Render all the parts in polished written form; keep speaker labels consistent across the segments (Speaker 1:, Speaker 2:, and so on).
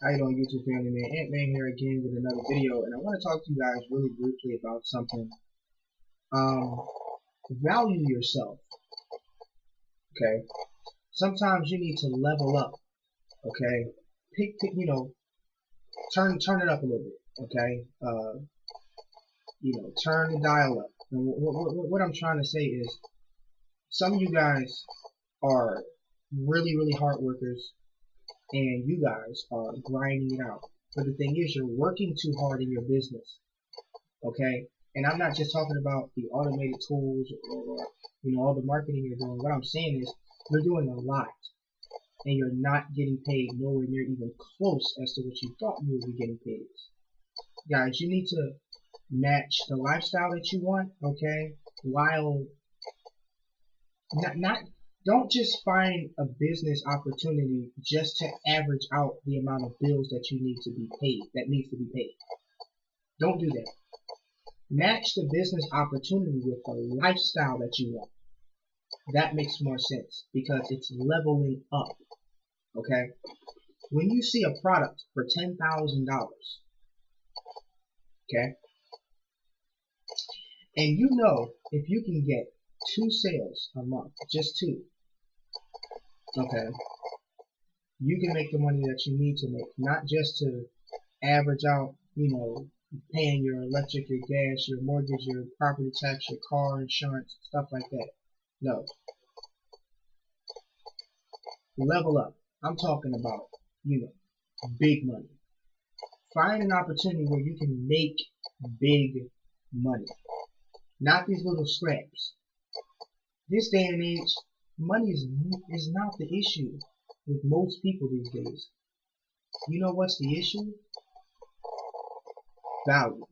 Speaker 1: How you doing, YouTube family, man? Ant-Man here again with another video, and I want to talk to you guys really briefly about something. Um, Value yourself, okay? Sometimes you need to level up, okay? Turn it up a little bit, okay? Turn the dial up. And what I'm trying to say is, some of you guys are really, really hard workers, and you guys are grinding it out. But the thing is, you're working too hard in your business. Okay, and I'm not just talking about the automated tools or all the marketing you're doing. What I'm saying is you're doing a lot and you're not getting paid nowhere near even close as to what you thought you would be getting paid. Guys, you need to match the lifestyle that you want, okay, while not don't just find a business opportunity just to average out the amount of bills that you need to be paid, that needs to be paid. Don't do that. Match the business opportunity with the lifestyle that you want. That makes more sense because it's leveling up. Okay? When you see a product for $10,000, okay, and you know if you can get 2 sales a month, just 2, okay, you can make the money that you need to make, not just to average out, paying your electric, your gas, your mortgage, your property tax, your car insurance, stuff like that. No. Level up. I'm talking about, big money. Find an opportunity where you can make big money. Not these little scraps. This day and age, money is not the issue with most people these days. You know what's the issue? Value.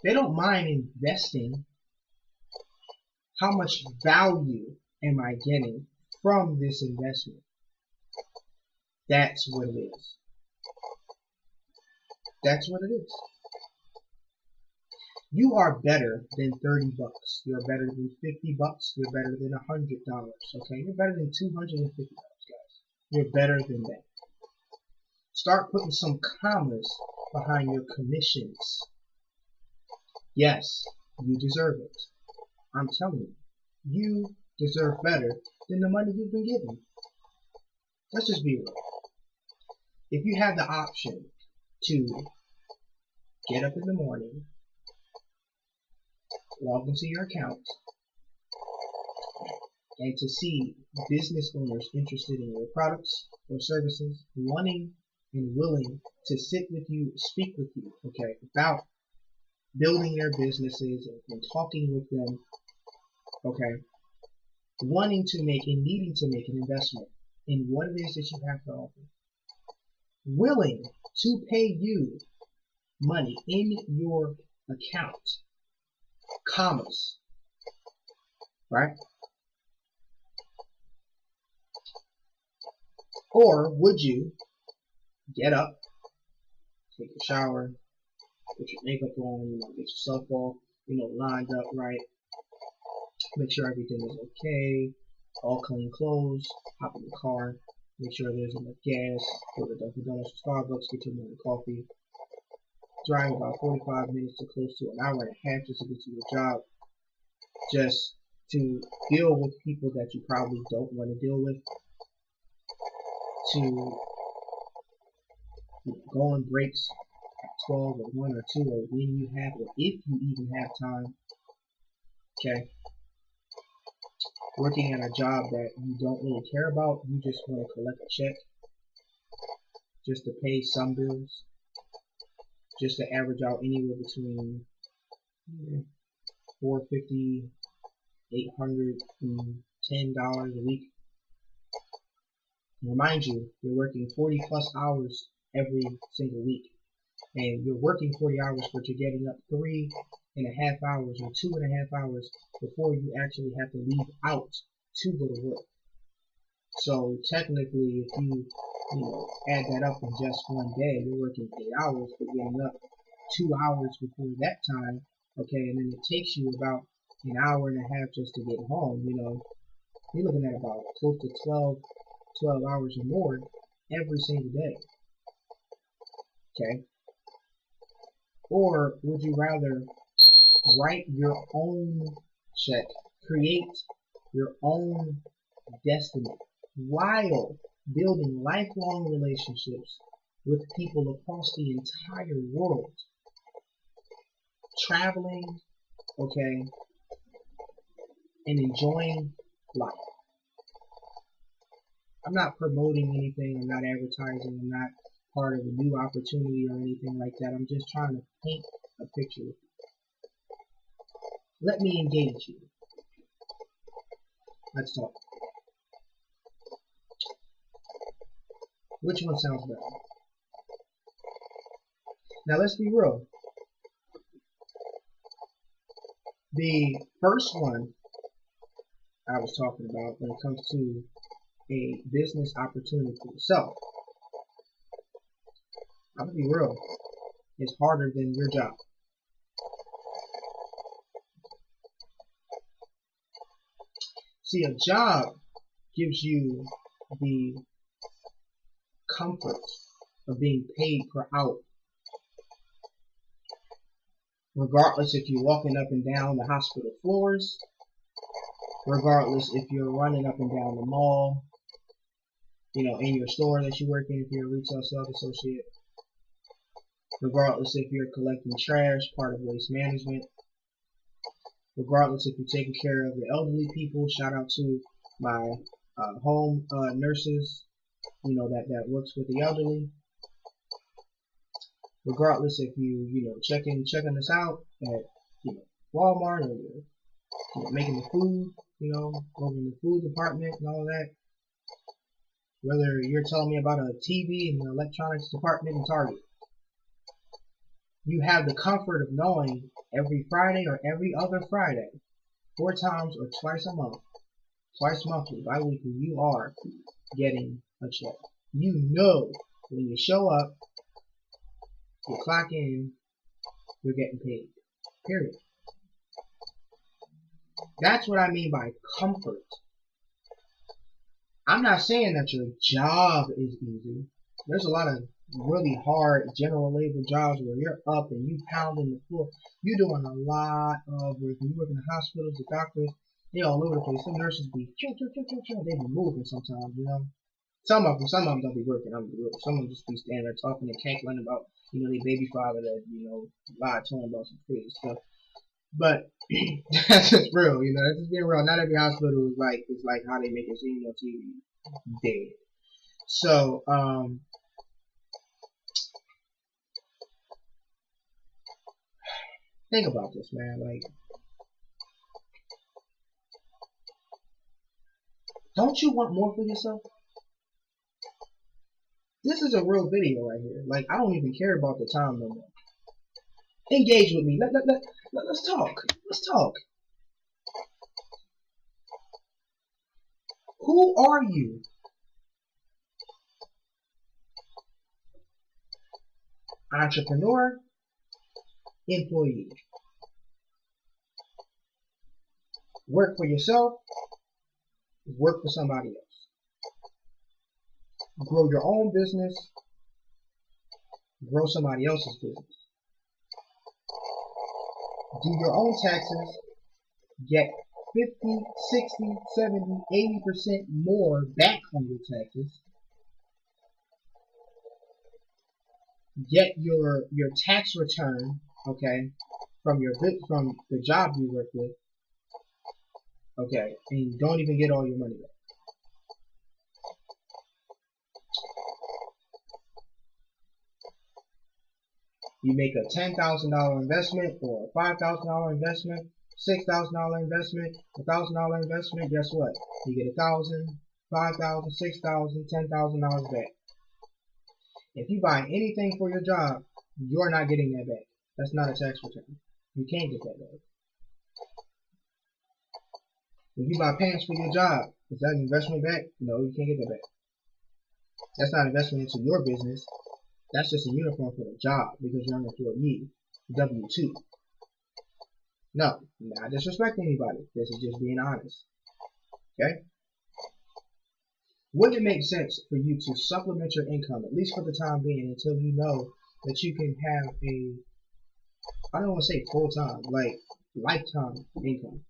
Speaker 1: They don't mind investing. How much value am I getting from this investment? That's what it is. That's what it is. You are better than 30 bucks. You're better than 50 bucks. You're better than $100. Okay? You're better than $250, guys. You're better than that. Start putting some commas behind your commissions. Yes, you deserve it. I'm telling you, you deserve better than the money you've been given. Let's just be real. If you have the option to get up in the morning, log into your account, and to see business owners interested in your products or services, wanting and willing to sit with you, speak with you, okay, about building their businesses and talking with them, okay, wanting to make and needing to make an investment in what it is that you have to offer, willing to pay you money in your account, commas, right? Or would you get up, take a shower, put your makeup on, get yourself all, lined up right, make sure everything is okay, all clean clothes, hop in the car, make sure there's enough gas, go to Dunkin' Donuts or Starbucks, get your morning coffee, drive about 45 minutes to close to an hour and a half just to get to your job, just to deal with people that you probably don't want to deal with, to go on breaks at 12 or 1 or 2 or when you have, or if you even have time, okay, working at a job that you don't really care about, you just want to collect a check just to pay some bills, just to average out anywhere between $450, $810 a week. Remind you, you're working 40 plus hours every single week, and you're working 40 hours, but you're getting up 3.5 hours or 2.5 hours before you actually have to leave out to go to work. So technically, if you add that up in just one day, you're working 8 hours, but getting up 2 hours before that time, okay, and then it takes you about an hour and a half just to get home. You're looking at about close to 12 hours or more every single day? Okay? Or would you rather write your own check, create your own destiny while building lifelong relationships with people across the entire world, traveling, okay, and enjoying life? I'm not promoting anything, I'm not advertising, I'm not part of a new opportunity or anything like that. I'm just trying to paint a picture with you. Let me engage you. Let's talk. Which one sounds better? Now let's be real. The first one I was talking about when it comes to a business opportunity for yourself, I'm gonna be real, it's harder than your job. See, a job gives you the comfort of being paid per hour, regardless if you're walking up and down the hospital floors, regardless if you're running up and down the mall, you know, in your store that you work in, if you're a retail sales associate, regardless if you're collecting trash, part of waste management, regardless if you're taking care of the elderly people. Shout out to my home nurses, you know, that works with the elderly. Regardless if you know, checking us out at, you know, Walmart, or you know, making the food, you know, over in the food department and all that. Whether you're telling me about a TV in the electronics department in Target, you have the comfort of knowing every Friday or every other Friday, 4 times or twice a month, twice monthly, bi-weekly, you are getting a check. You know when you show up, you clock in, you're getting paid. Period. That's what I mean by comfort. I'm not saying that your job is easy. There's a lot of really hard general labor jobs where you're up and you pounding the floor. You're doing a lot of work. You work in the hospitals, the doctors, they all over the place. Some nurses be they be moving sometimes, you know. Some of them don't be working. Some of them just be standing there talking and cackling about, you know, their baby father that, you know, lied to them about some crazy stuff. But that's just real, you know. That's just being real. Not every hospital is like how they make it seem on TV. Dead. So, think about this, man. Like, don't you want more for yourself? This is a real video right here. Like, I don't even care about the time no more. Engage with me. Let's talk. Let's talk. Who are you? Entrepreneur, employee. Work for yourself, work for somebody else. Grow your own business, grow somebody else's business. Do your own taxes, get 50, 60, 70, 80% more back on your taxes. Get your tax return, okay, from the job you work with, okay, and don't even get all your money back. You make a $10,000 investment or a $5,000 investment, $6,000 investment, $1,000 investment. Guess what? You get $1,000, $5,000, $6,000, $10,000 back. If you buy anything for your job, you're not getting that back. That's not a tax return. You can't get that back. If you buy pants for your job, is that an investment back? No, you can't get that back. That's not investment into your business. That's just a uniform for the job because you're an employee. W-2. No, not disrespecting anybody. This is just being honest. Okay? Wouldn't it make sense for you to supplement your income, at least for the time being, until you know that you can have a, I don't want to say full-time, like lifetime income?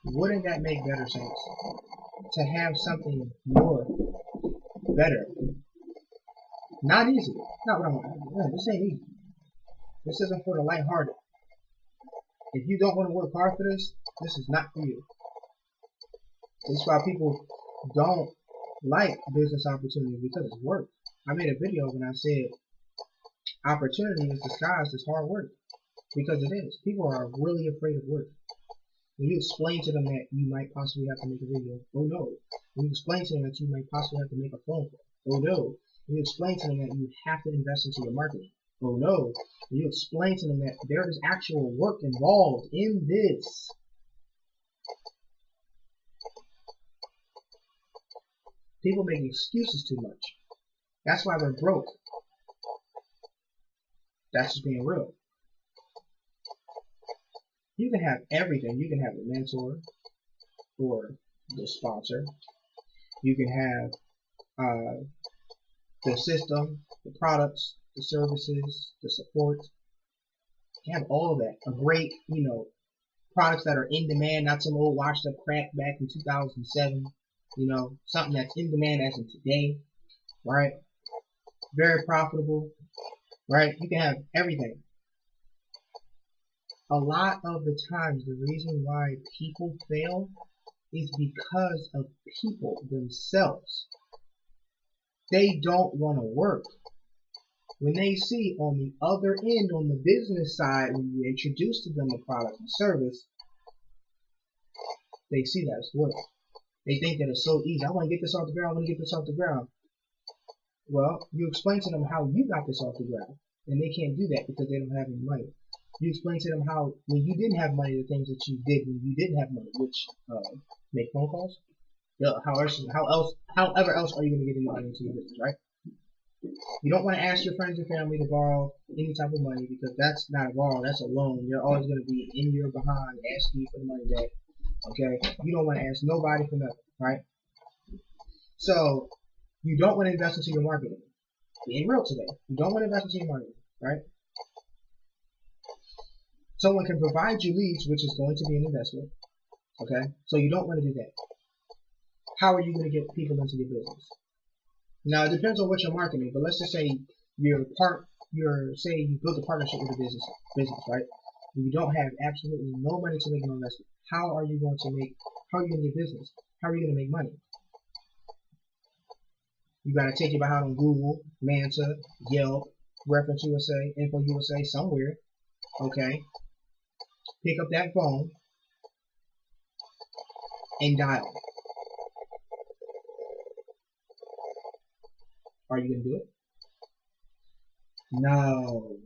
Speaker 1: Wouldn't that make better sense? To have something more, better. Not easy. Not what I want. This ain't easy. This isn't for the lighthearted. If you don't want to work hard for this, this is not for you. This is why people don't like business opportunities, because it's work. I made a video when I said opportunity is disguised as hard work, because it is. People are really afraid of work. When you explain to them that you might possibly have to make a video, oh no. When you explain to them that you might possibly have to make a phone call, oh no. When you explain to them that you have to invest into your marketing, oh no. When you explain to them that there is actual work involved in this, people make excuses too much. That's why they're broke. That's just being real. You can have everything. You can have a mentor or the sponsor. You can have the system, the products, the services, the support. You can have all of that. A great, products that are in demand, not some old washed up crap back in 2007. Something that's in demand as of today, right? Very profitable, right? You can have everything. A lot of the times, the reason why people fail is because of people themselves. They don't want to work. When they see on the other end, on the business side, when you introduce to them the product and service, they see that it's work. They think that it's so easy. I want to get this off the ground. I want to get this off the ground. Well, you explain to them how you got this off the ground, and they can't do that because they don't have any money. You explain to them how, when you didn't have money, the things that you did when you didn't have money, which make phone calls. However else are you going to get any money into your business, right? You don't want to ask your friends and family to borrow any type of money, because that's not a borrow, that's a loan. You're always going to be in your behind asking you for the money back. Okay? You don't want to ask nobody for nothing, right? So, you don't want to invest into your marketing. Being real today. You don't want to invest into your marketing, right? Someone can provide you leads, which is going to be an investment. Okay? So you don't want to do that. How are you going to get people into your business? Now, it depends on what you're marketing, but let's just say say you build a partnership with a business, right? And you don't have absolutely no money to make an investment. How are you going to get business? How are you going to make money? You got to take it behind on Google, Manta, Yelp, Reference USA, Info USA, somewhere. Okay? Pick up that phone and dial. Are you going to do it? No.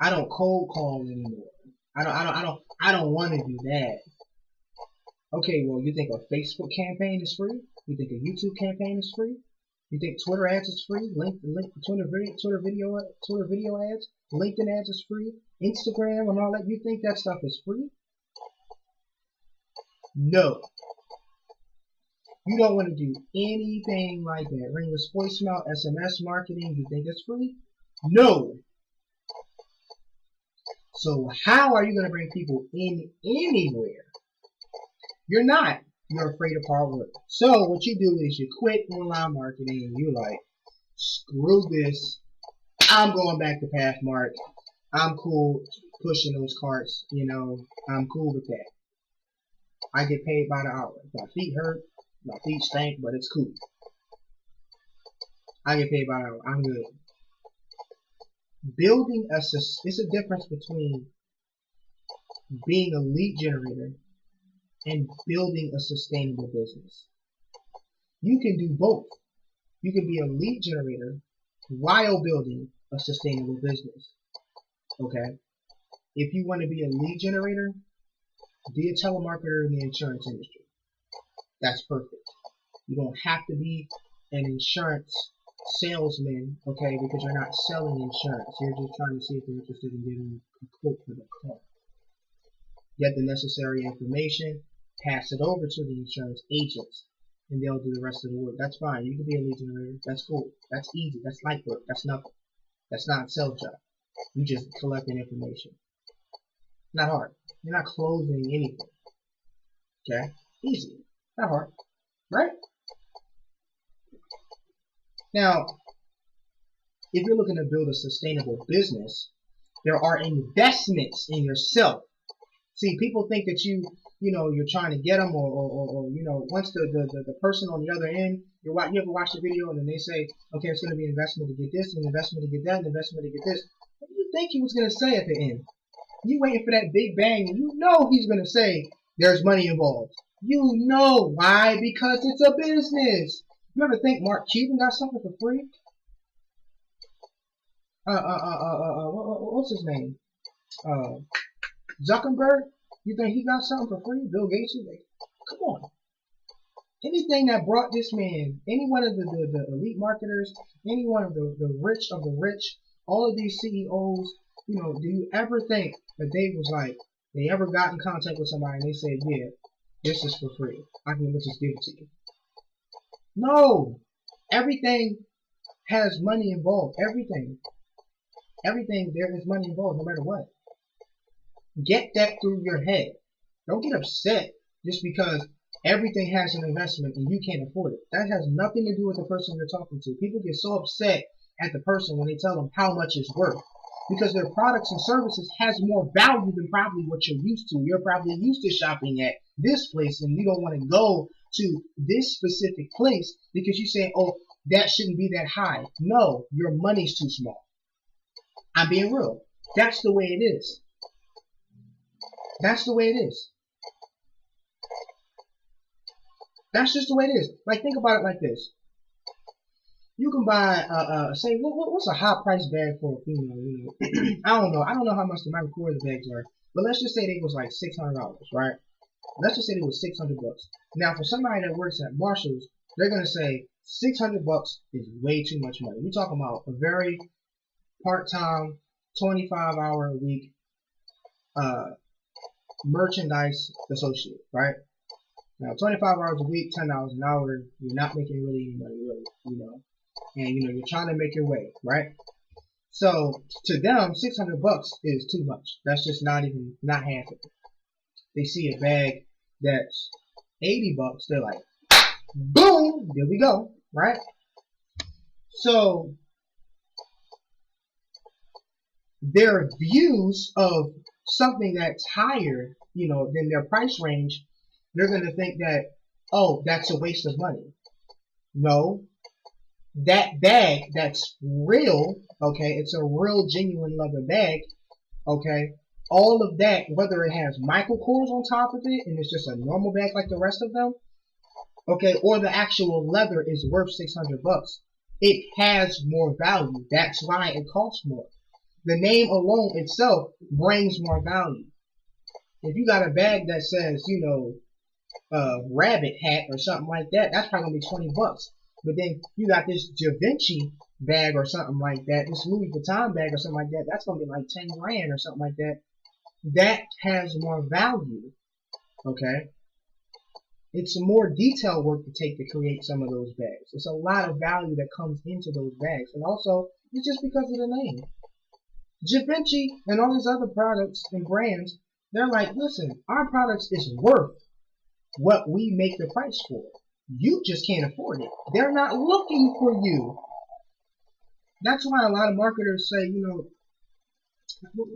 Speaker 1: I don't cold call anymore. I don't want to do that. Okay, well, you think a Facebook campaign is free? You think a YouTube campaign is free? You think Twitter ads is free? Twitter video ads? LinkedIn ads is free? Instagram and all that? You think that stuff is free? No. You don't want to do anything like that. Ringless voicemail, SMS marketing, you think it's free? No. So how are you going to bring people in anywhere? You're not. You're afraid of hard work. So what you do is you quit online marketing and you're like, screw this. I'm going back to Pathmark. I'm cool pushing those carts. I'm cool with that. I get paid by the hour. My feet hurt. My feet stink, but it's cool. I get paid by the hour. I'm good. It's a difference between being a lead generator and building a sustainable business. You can do both. You can be a lead generator while building a sustainable business. Okay? If you want to be a lead generator, be a telemarketer in the insurance industry. That's perfect. You don't have to be an insurance salesman, okay, because you're not selling insurance. You're just trying to see if they're interested in getting a quote for the car. Get the necessary information, pass it over to the insurance agents. and they'll do the rest of the work. That's fine. You can be a lead generator. That's cool. That's easy. That's light work. That's nothing. That's not a sales job. You just collecting information. Not hard. You're not closing anything. Okay? Easy. Not hard. Right? Now, if you're looking to build a sustainable business, there are investments in yourself. See, people think that you're trying to get them, or once the person on the other end, you ever watch the video and then they say, okay, it's going to be an investment to get this, an investment to get that, an investment to get this. What do you think he was going to say at the end? You waiting for that big bang, and you know he's going to say there's money involved. You know why? Because it's a business. You ever think Mark Cuban got something for free? What's his name? Zuckerberg? You think he got something for free? Bill Gates? Come on. Anything that brought this man, any one of the elite marketers, any one of the rich of the rich, all of these CEOs, do you ever think that they ever got in contact with somebody and they said, yeah, this is for free. Let's just give it to you. No. Everything has money involved. Everything there is money involved, no matter what. Get that through your head. Don't get upset just because everything has an investment and you can't afford it. That has nothing to do with the person you're talking to. People get so upset at the person when they tell them how much it's worth, because their products and services has more value than probably what you're used to. You're probably used to shopping at this place and you don't want to go to this specific place because you say, oh, that shouldn't be that high. No, your money's too small. I'm being real. That's the way it is. That's the way it is. That's just the way it is. Like, think about it like this. You can buy, say, what's a high price bag for a female? I don't know. I don't know how much the Michael Kors bags are, but let's just say they was like $600, right? Let's just say they was $600. Now, for somebody that works at Marshalls, they're gonna say $600 is way too much money. We're talking about a very part-time, 25-hour-a-week merchandise associate, right? Now, 25 hours a week, $10 an hour, you're not making really any money, really, and you're trying to make your way, right? So to them, $600 is too much. That's just not half of it. They see a bag that's $80, they're like, boom, there we go, right? So their views of something that's higher, than their price range, they're going to think that, oh, that's a waste of money. No, that bag that's real, okay, it's a real genuine leather bag, okay, all of that, whether it has Michael Kors on top of it and it's just a normal bag like the rest of them, okay, or the actual leather is worth $600, it has more value. That's why it costs more. The name alone itself brings more value. If you got a bag that says, rabbit hat or something like that, that's probably gonna be $20. But then you got this Givenchy bag or something like that, this Louis Vuitton bag or something like that, that's gonna be like 10 grand or something like that. That has more value. Okay? It's more detail work to take to create some of those bags. It's a lot of value that comes into those bags. And also, it's just because of the name. Givenchy and all these other products and brands, they're like, listen, our products is worth what we make the price for. You just can't afford it. They're not looking for you. That's why a lot of marketers say, what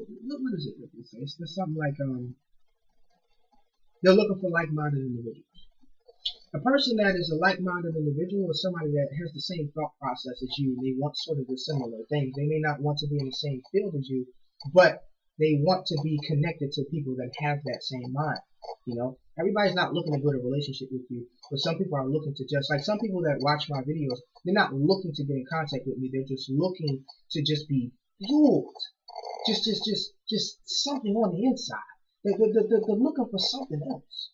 Speaker 1: is it that they say? It's something like, they're looking for like-minded individuals. A person that is a like-minded individual is somebody that has the same thought process as you. They want sort of the similar things. They may not want to be in the same field as you, but they want to be connected to people that have that same mind. Everybody's not looking to build a relationship with you, but some people are looking to just, like some people that watch my videos, they're not looking to get in contact with me. They're just looking to just be fueled. Just something on the inside. They're looking for something else.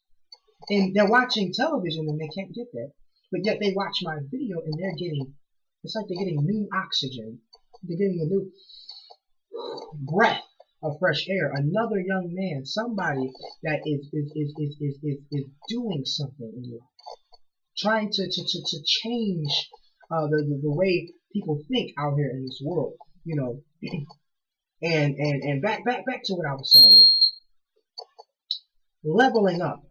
Speaker 1: And they're watching television and they can't get that. But yet they watch my video and it's like they're getting new oxygen. They're getting a new breath of fresh air. Another young man, somebody that is doing something in life. trying to change the way people think out here in this world, you know. And back to what I was saying. Leveling up.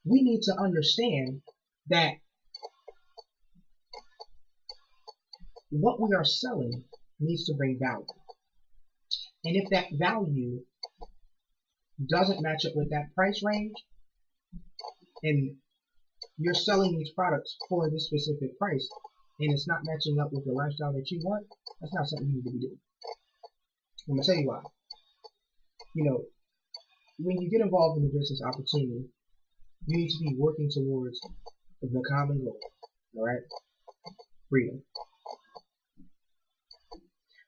Speaker 1: We need to understand that what we are selling needs to bring value. And if that value doesn't match up with that price range, and you're selling these products for this specific price, and it's not matching up with the lifestyle that you want, that's not something you need to be doing. I'm going to tell you why. You know, when you get involved in a business opportunity, you need to be working towards the common goal, alright? Freedom.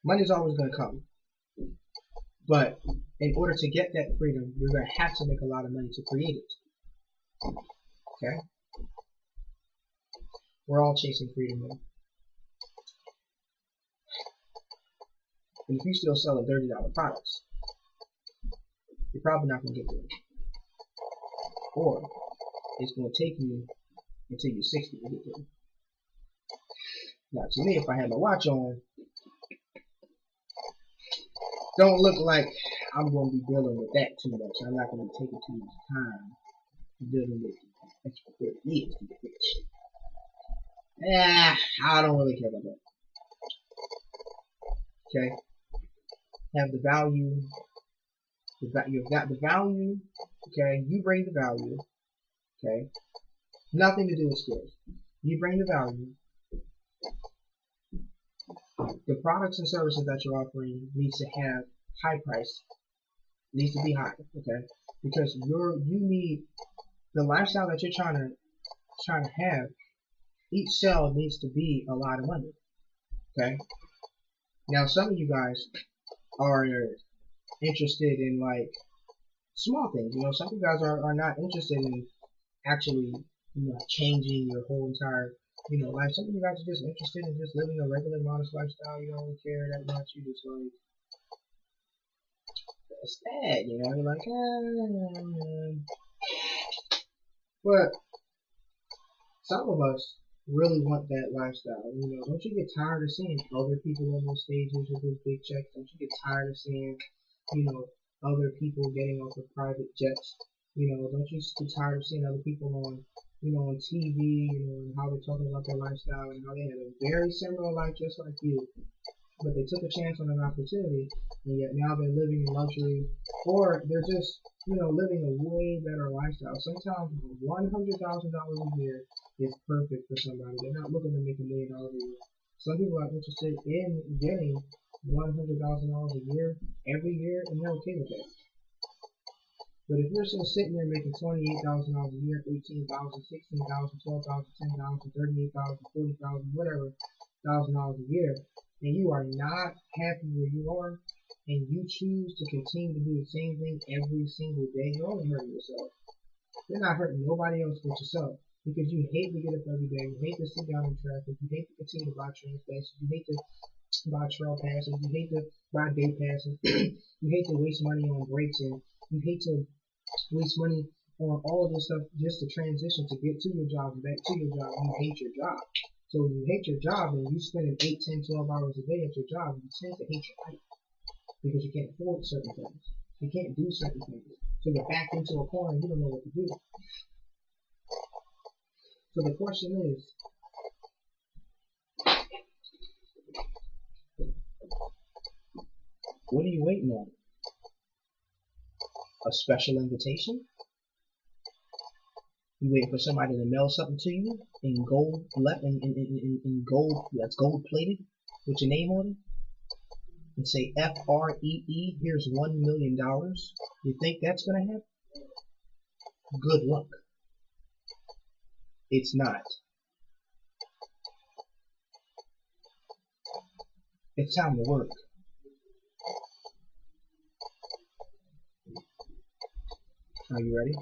Speaker 1: Money's always going to come. But in order to get that freedom, you're going to have to make a lot of money to create it. Okay? We're all chasing freedom here. And if you're still selling $30 products, you're probably not going to get there. Or it's going to take you until you're 60 to get there. Now, to me, if I had my watch on, don't look like I'm going to be dealing with that too much. I'm not going to be taking too much time dealing with extra 30 years to get rich. I don't really care about that. Okay? Have the value. You've got the value. Okay? You bring the value. Okay? Nothing to do with skills. You bring the value. The products and services that you're offering needs to have high price. Needs to be high. Okay? Because you need the lifestyle that you're trying to have. Each sale needs to be a lot of money. Okay? Now some of you guys are interested in like small things. You know, some of you guys are not interested in actually, you know, changing your whole entire, you know, life. Some of you guys are just interested in just living a regular modest lifestyle. You don't really care that much. You just like, it's sad, you know, you're like, But some of us really want that lifestyle. You know, don't you get tired of seeing other people on those stages with those big checks? Don't you get tired of seeing, you know, other people getting off of private jets? You know, don't you get tired of seeing other people on, you know, on TV, you know, and how they're talking about their lifestyle and how they had a very similar life just like you, but they took a chance on an opportunity, and yet now they're living in luxury, or they're just, you know, living a way better lifestyle. Sometimes $100,000 a year is perfect for somebody. They're not looking to make $1 million a year. Some people are interested in getting $100,000 a year every year, and they're okay with that. But if you're still sitting there making $28,000 a year, $18,000, $16,000, $12,000, $10,000, $38,000, $40,000, whatever $1,000 a year, and you are not happy where you are, and you choose to continue to do the same thing every single day, you're only hurting yourself. You're not hurting nobody else but yourself, because you hate to get up every day, you hate to sit down in traffic, you hate to continue to buy train passes, you hate to buy trail passes, you hate to buy day passes, you hate to waste money on breaks, and you hate to waste money on all of this stuff just to transition to get to your job and back to your job. You hate your job. So when you hate your job and you spend 8, 10, 12 hours a day at your job, you tend to hate your life because you can't afford certain things. You can't do certain things. So you're backed into a corner and you don't know what to do. So the question is, what are you waiting on? A special invitation? You waiting for somebody to mail something to you in gold, in gold, that's gold plated, with your name on it, and say FREE, here's $1 million. You think that's gonna happen? Good luck. It's not. It's time to work. Are you ready?